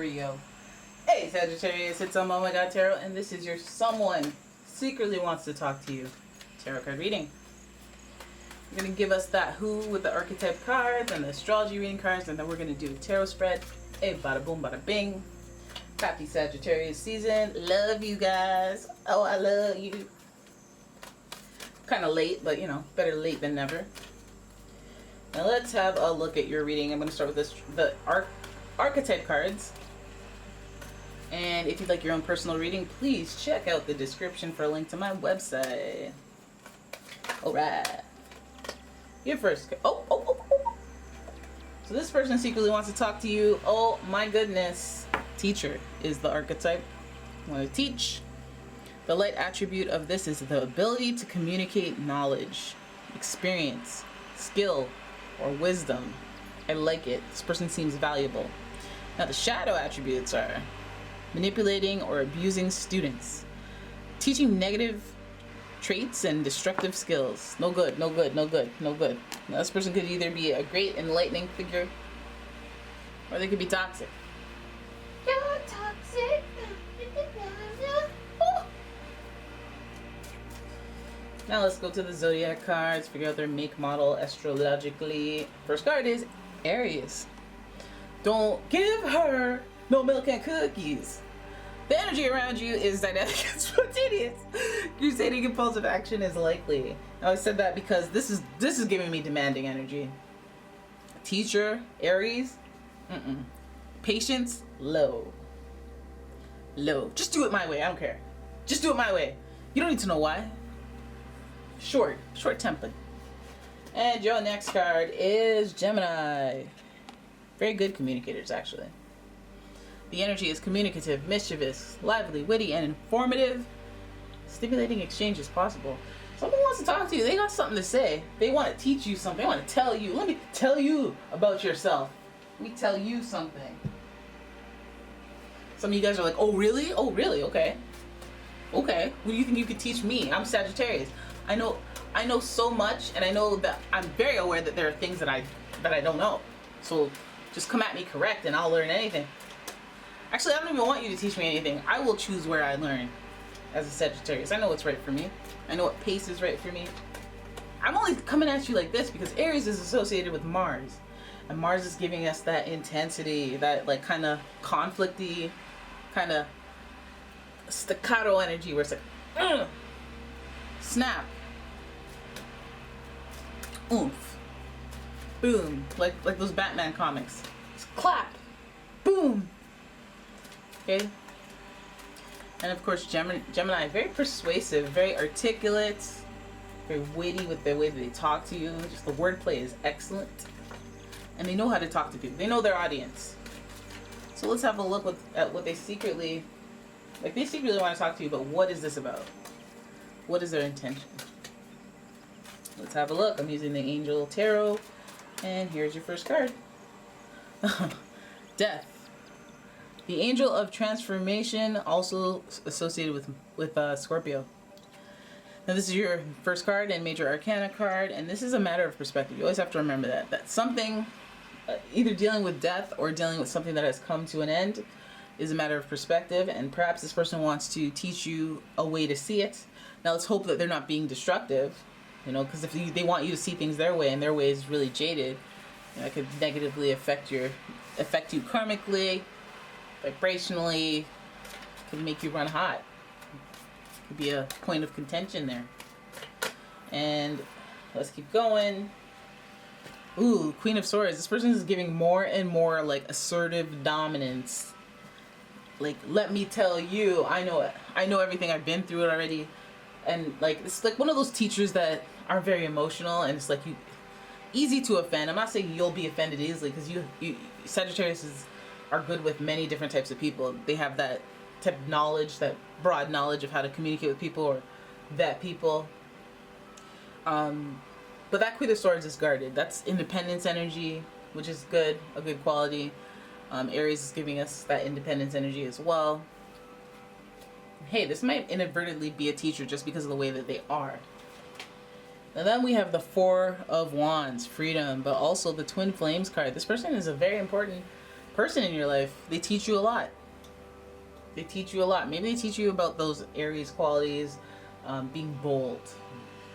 we go. Hey Sagittarius, it's umomgtarot, and this is your someone secretly wants to talk to you tarot card reading. You're going to give us that who with the archetype cards and the astrology reading cards, and then we're going to do a tarot spread. Hey, bada boom, bada bing. Happy Sagittarius season. Love you guys. Oh, I love you. Kind of late, but you know, better late than never. Now let's have a look at your reading. I'm going to start with the archetype cards. And if you'd like your own personal reading, please check out the description for a link to my website. Alright. Your first. Oh. So this person secretly wants to talk to you. Oh my goodness. Teacher is the archetype. Want to teach. The light attribute of this is the ability to communicate knowledge, experience, skill, or wisdom. I like it. This person seems valuable. Now the shadow attributes are manipulating or abusing students, teaching negative traits and destructive skills. No good, no good, no good, no good. Now, this person could either be a great enlightening figure or they could be toxic. You're toxic. Now let's go to the zodiac cards, figure out their make, model astrologically. First card is Aries. Don't give her no milk and cookies. The energy around you is dynamic and spontaneous. Crusading impulsive action is likely. Now I said that because this is giving me demanding energy. Teacher, Aries, patience, low. Just do it my way. I don't care. Just do it my way. You don't need to know why. Short-tempered. And your next card is Gemini. Very good communicators, actually. The energy is communicative, mischievous, lively, witty, and informative. Stimulating exchange is possible. Someone wants to talk to you. They got something to say. They want to teach you something. They want to tell you. Let me tell you about yourself. Let me tell you something. Some of you guys are like, oh, really? Oh, really? Okay. Okay. What do you think you could teach me? I'm Sagittarius. I know so much, and I know that I'm very aware that there are things that I don't know. So just come at me correct, and I'll learn anything. Actually, I don't even want you to teach me anything. I will choose where I learn as a Sagittarius. I know what's right for me. I know what pace is right for me. I'm only coming at you like this because Aries is associated with Mars. And Mars is giving us that intensity, that like kind of conflicty, kind of staccato energy where it's like, snap, oomph, boom, like those Batman comics. Just clap, boom. Okay. And of course, Gemini, very persuasive, very articulate, very witty with the way that they talk to you. Just the wordplay is excellent, and they know how to talk to people. They know their audience. So let's have a look at what they secretly, like they secretly want to talk to you. But what is this about? What is their intention? Let's have a look. I'm using the Angel Tarot, and here's your first card. Death. The Angel of Transformation, also associated with Scorpio. Now this is your first card and Major Arcana card, and this is a matter of perspective. You always have to remember that something, either dealing with death or dealing with something that has come to an end, is a matter of perspective, and perhaps this person wants to teach you a way to see it. Now let's hope that they're not being destructive, you know, because if they want you to see things their way and their way is really jaded, you know, it could negatively affect you karmically, vibrationally, could make you run hot. Could be a point of contention there. And let's keep going. Ooh, Queen of Swords. This person is giving more and more like assertive dominance. Like, let me tell you, I know everything, I've been through it already. And like, it's like one of those teachers that are very emotional, and it's like easy to offend. I'm not saying you'll be offended easily, because you Sagittarius are good with many different types of people. They have that type of knowledge, that broad knowledge of how to communicate with people or vet people. But that Queen of Swords is guarded. That's independence energy, which is good, a good quality. Aries is giving us that independence energy as well. Hey, this might inadvertently be a teacher just because of the way that they are. And then we have the Four of Wands, freedom, but also the Twin Flames card. This person is a very important person in your life, they teach you a lot. They teach you a lot. Maybe they teach you about those Aries qualities, being bold,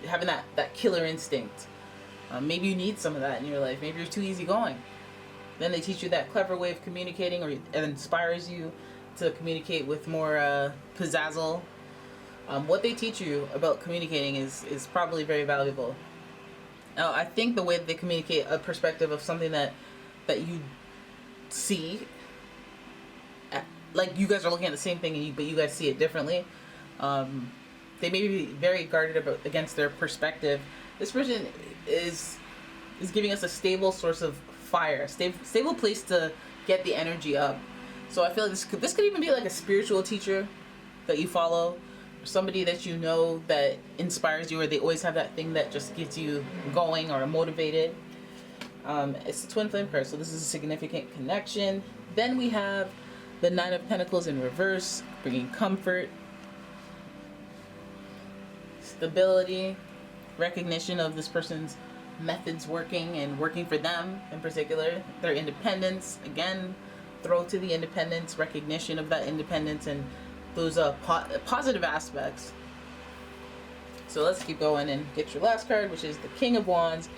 having that killer instinct. Maybe you need some of that in your life. Maybe you're too easygoing. Then they teach you that clever way of communicating, or it inspires you to communicate with more pizzazzle. What they teach you about communicating is probably very valuable. Now, I think the way that they communicate a perspective of something that you see, like you guys are looking at the same thing, but you guys see it differently. They may be very guarded against their perspective. This person is giving us a stable source of fire, a stable place to get the energy up. So I feel like this could even be like a spiritual teacher that you follow, or somebody that you know that inspires you, or they always have that thing that just gets you going or motivated. It's the Twin Flame card, so this is a significant connection. Then we have the Nine of Pentacles in reverse, bringing comfort, stability, recognition of this person's methods working and working for them in particular. Their independence, again, throw to the independence, recognition of that independence, and those positive aspects. So let's keep going and get your last card, which is the King of Wands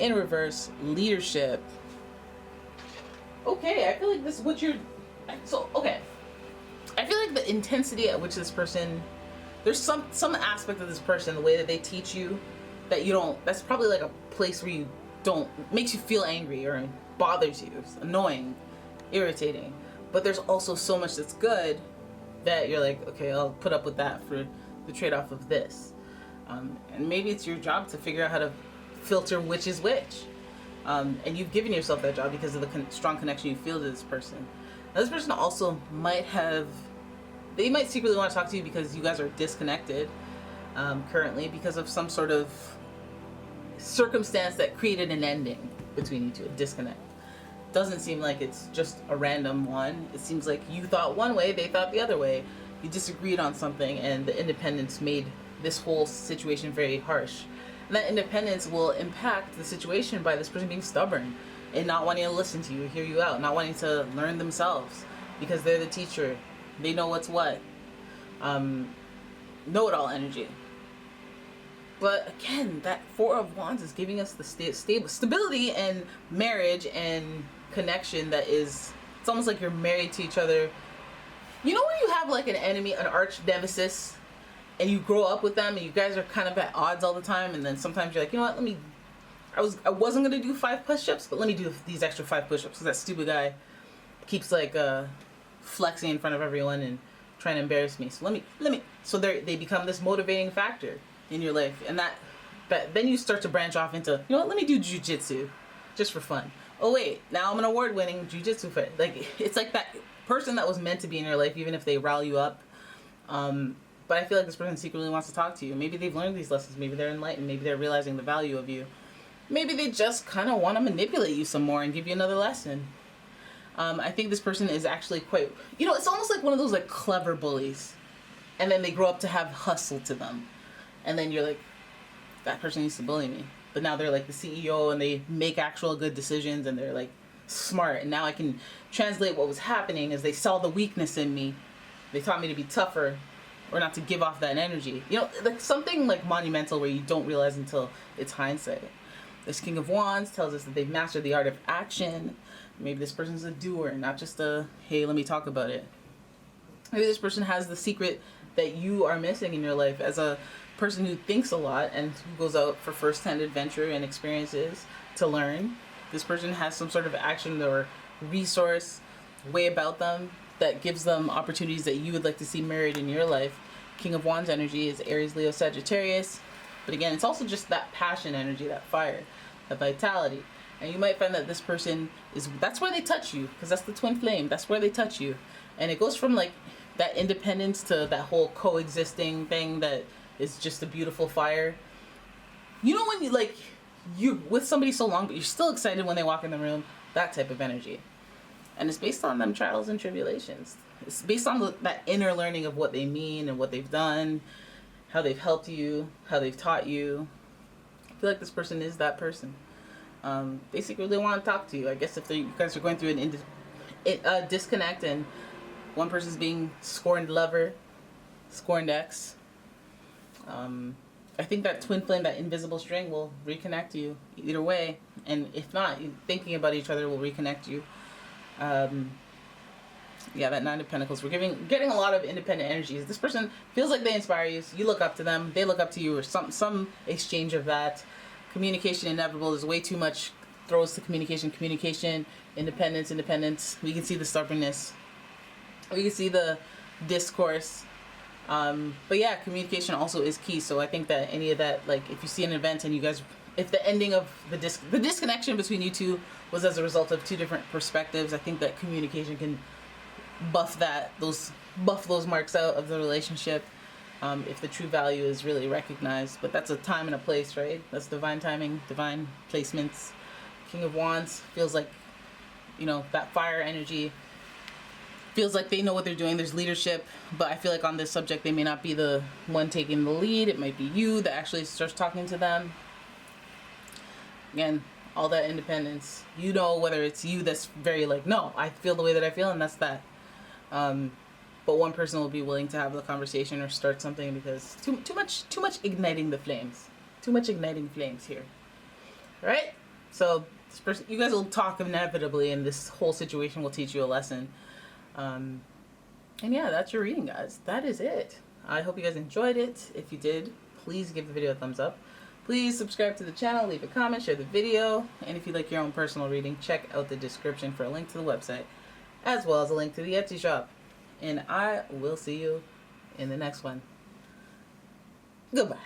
in reverse, leadership. Okay, I feel like this is what you're... So, okay. I feel like the intensity at which this person... There's some aspect of this person, the way that they teach you, that you don't... That's probably like a place where you don't... Makes you feel angry or bothers you. It's annoying, irritating. But there's also so much that's good that you're like, okay, I'll put up with that for the trade-off of this. And maybe it's your job to figure out how to filter which is which. And you've given yourself that job because of the strong connection you feel to this person. Now, this person also might have... They might secretly want to talk to you because you guys are disconnected currently because of some sort of circumstance that created an ending between you two, a disconnect. Doesn't seem like it's just a random one. It seems like you thought one way, they thought the other way. You disagreed on something, and the independence made this whole situation very harsh. And that independence will impact the situation by this person being stubborn and not wanting to listen to you, hear you out, not wanting to learn themselves because they're the teacher. They know what's what. Know-it-all energy. But again, that Four of Wands is giving us the stability and marriage and connection that is... It's almost like you're married to each other. You know when you have like an enemy, an arch nemesis, and you grow up with them and you guys are kind of at odds all the time, and then sometimes you're like, you know what, I wasn't gonna do 5 push-ups, but let me do these extra 5 push-ups because that stupid guy keeps like flexing in front of everyone and trying to embarrass me. So let me. So they become this motivating factor in your life, and that then you start to branch off into, you know what, let me do jujitsu just for fun. Oh wait, now I'm an award-winning jujitsu fighter. Like, it's like that person that was meant to be in your life, even if they rile you up. But I feel like this person secretly wants to talk to you. Maybe they've learned these lessons. Maybe they're enlightened. Maybe they're realizing the value of you. Maybe they just kind of want to manipulate you some more and give you another lesson. I think this person is actually quite... You know, it's almost like one of those like clever bullies. And then they grow up to have hustle to them. And then you're like, that person used to bully me. But now they're like the CEO and they make actual good decisions and they're like smart. And now I can translate what was happening as they saw the weakness in me. They taught me to be tougher or not to give off that energy. You know, like something like monumental where you don't realize until it's hindsight. This King of Wands tells us that they've mastered the art of action. Maybe this person's a doer, not just a, hey, let me talk about it. Maybe this person has the secret that you are missing in your life as a person who thinks a lot and who goes out for first-hand adventure and experiences to learn. This person has some sort of action or resource way about them that gives them opportunities that you would like to see mirrored in your life. King of Wands energy is Aries, Leo, Sagittarius. But again, it's also just that passion energy, that fire, that vitality. And you might find that this person that's where they touch you, because that's the twin flame. That's where they touch you. And it goes from like that independence to that whole coexisting thing that is just a beautiful fire. You know when you with somebody so long, but you're still excited when they walk in the room, that type of energy. And it's based on them trials and tribulations. It's based on that inner learning of what they mean and what they've done, how they've helped you, how they've taught you. I feel like this person is that person. They secretly want to talk to you. I guess if you guys are going through an disconnect, and one person's being scorned lover, scorned ex. I think that twin flame, that invisible string, will reconnect you either way, and if not, thinking about each other will reconnect you. Yeah, that Nine of Pentacles. We're getting a lot of independent energies. This person feels like they inspire you. So you look up to them. They look up to you, or some exchange of that. Communication inevitable. There's way too much throws to communication. Communication, independence. We can see the stubbornness. We can see the discourse. But yeah, communication also is key. So I think that any of that, like if you see an event and you guys, if the ending of the disconnection between you two was as a result of two different perspectives, I think that communication can buff those marks out of the relationship, if the true value is really recognized. But that's a time and a place, right? That's divine timing, divine placements. King of Wands feels like, that fire energy feels like they know what they're doing. There's leadership, but I feel like on this subject they may not be the one taking the lead. It might be you that actually starts talking to them. Again, all that independence, whether it's you that's very like, no, I feel the way that I feel, and that's that. But one person will be willing to have the conversation or start something, because too much igniting the flames. Too much igniting flames here. All right? So this person, you guys will talk inevitably, and this whole situation will teach you a lesson. And yeah, that's your reading, guys. That is it. I hope you guys enjoyed it. If you did, please give the video a thumbs up. Please subscribe to the channel, leave a comment, share the video, and if you'd like your own personal reading, check out the description for a link to the website, as well as a link to the Etsy shop. And I will see you in the next one. Goodbye.